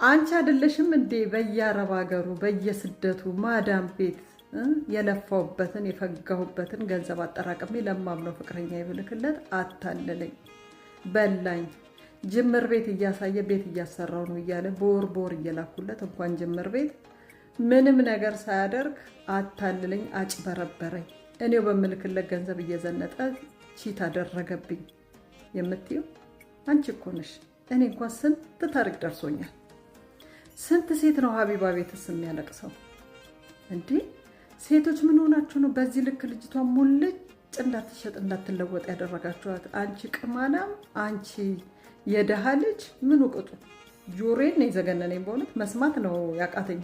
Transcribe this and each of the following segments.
አንቺ አይደለሽም እንዴ በየአረብ ሀገሩ በየስደቱ ማዳም ቤት የለፋውበትን የፈጋሁበትን ገንዘብ አጠራቅሜ ለማምነው ፍቅረኛ ይብልክለት አታለለኝ፣ በላኝ። ጅምር ቤት እያሳየ ቤት እያሰራው ነው እያለ በወር እየላኩለት እንኳን ጅምር ቤት ምንም ነገር ሳያደርግ አታለለኝ፣ አጭበረበረኝ። እኔው በምልክለት ገንዘብ እየዘነጠ ቺት አደረገብኝ የምትይው አንቺ እኮ ነሽ። እኔ እንኳን ስንት ታሪክ ደርሶኛል። ስንት ሴት ነው ሀቢባ ቤትስ የሚያለቅሰው እንዴ? ሴቶች ምን ሆናችሁ ነው በዚህ ልክ ልጅቷን ሙልጭ እንዳትሸጥ እንዳትለወጥ ያደረጋችኋት? አንቺ ቅማላም፣ አንቺ የደሃ ልጅ ምን ውቅጡ። ጆሮዬን ነው የዘገነነኝ በእውነት መስማት ነው ያቃተኝ።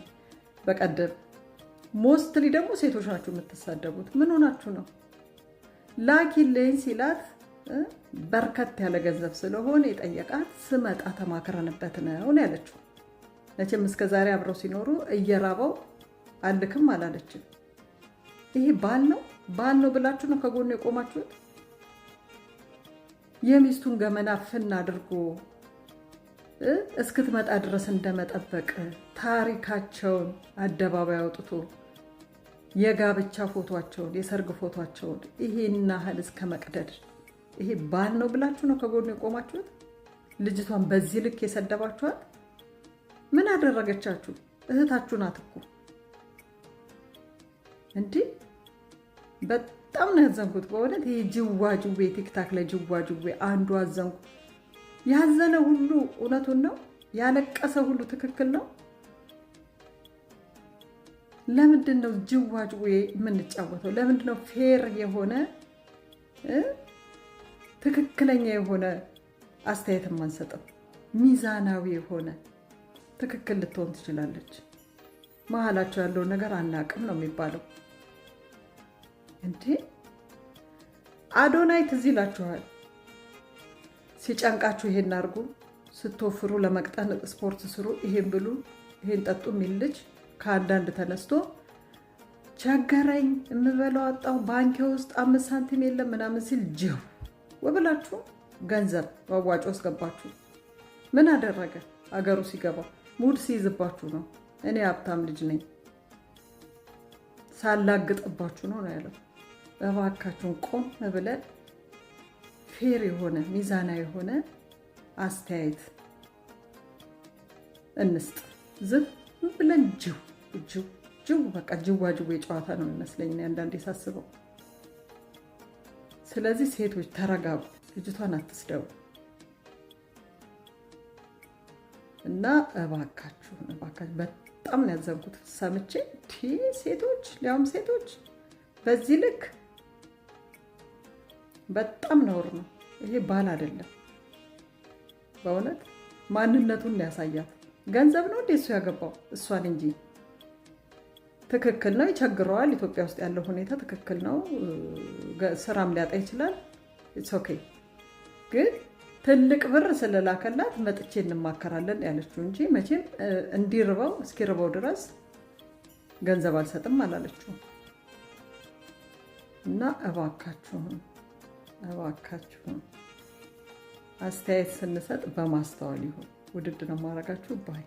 በቀደም ሞስትሊ ደግሞ ሴቶች ናችሁ የምትሳደቡት። ምን ሆናችሁ ነው? ላኪልኝ ሲላት በርከት ያለ ገንዘብ ስለሆነ የጠየቃት ስመጣ ተማክረንበት ነው ያለችው። መቼም እስከ ዛሬ አብረው ሲኖሩ እየራበው አልክም አላለችም። ይሄ ባል ነው ብላችሁ ነው ከጎኑ የቆማችሁት? የሚስቱን ገመና ፍን አድርጎ እስክትመጣ ድረስ እንደመጠበቅ ታሪካቸውን አደባባይ አውጥቶ የጋብቻ ፎቶቸውን የሰርግ ፎቶቸውን ይሄን ያህል እስከ መቅደድ ይሄ ባል ነው ብላችሁ ነው ከጎኑ የቆማችሁት? ልጅቷን በዚህ ልክ የሰደባችኋት ምን አደረገቻችሁ? እህታችሁ ናት እኮ እንዴ! በጣም ነው ያዘንኩት በእውነት። ይሄ ጅዋጅዌ ቲክታክ ላይ ጅዋጅዌ አንዱ አዘንኩ። ያዘነ ሁሉ እውነቱን ነው፣ ያለቀሰ ሁሉ ትክክል ነው። ለምንድን ነው ጅዋጅዌ የምንጫወተው? ለምንድን ነው ፌር የሆነ ትክክለኛ የሆነ አስተያየት የማንሰጠው? ሚዛናዊ የሆነ ትክክል ልትሆን ትችላለች። መሀላቸው ያለውን ነገር አናቅም ነው የሚባለው እንዴ? አዶናይ ትዝ ይላችኋል። ሲጨንቃችሁ ይሄን አድርጉ፣ ስትወፍሩ ለመቅጠን ስፖርት ስሩ፣ ይሄን ብሉ፣ ይሄን ጠጡ የሚል ልጅ ከአንዳንድ ተነስቶ ቸገረኝ፣ የምበላው አጣሁ፣ ባንኬ ውስጥ 5 ሳንቲም የለም ምናምን ሲል ጅው ወብላችሁ ገንዘብ ዋዋጮ አስገባችሁ። ምን አደረገ? አገሩ ሲገባ ሙድ ሲይዝባችሁ ነው። እኔ ሀብታም ልጅ ነኝ ሳላግጥባችሁ ነው ያለው። እባካችሁን ቆም ብለን ፌር የሆነ ሚዛና የሆነ አስተያየት እንስጥ። ዝም ብለን ጅው በቃ ጅዋጅዌ ጨዋታ ነው የሚመስለኝ አንዳንዴ ሳስበው። ስለዚህ ሴቶች ተረጋጉ፣ ልጅቷን አትስደቡ እና እባካችሁ በጣም ነው ያዘንኩት ሰምቼ። ሴቶች ሊያውም ሴቶች በዚህ ልክ በጣም ነውር ነው። ይሄ ባል አይደለም በእውነት። ማንነቱን ያሳያት ገንዘብ ነው እንዴ እሱ ያገባው እሷን እንጂ። ትክክል ነው፣ ይቸግረዋል። ኢትዮጵያ ውስጥ ያለው ሁኔታ ትክክል ነው። ስራም ሊያጣ ይችላል። ኢትስ ኦኬ። ግን ትልቅ ብር ስለላከላት መጥቼ እንማከራለን ያለችው እንጂ መቼም እንዲርበው እስኪርበው ድረስ ገንዘብ አልሰጥም አላለችው። እና እባካችሁን አስተያየት ስንሰጥ በማስተዋል ይሁን። ውድድ ነው ማድረጋችሁ ባይ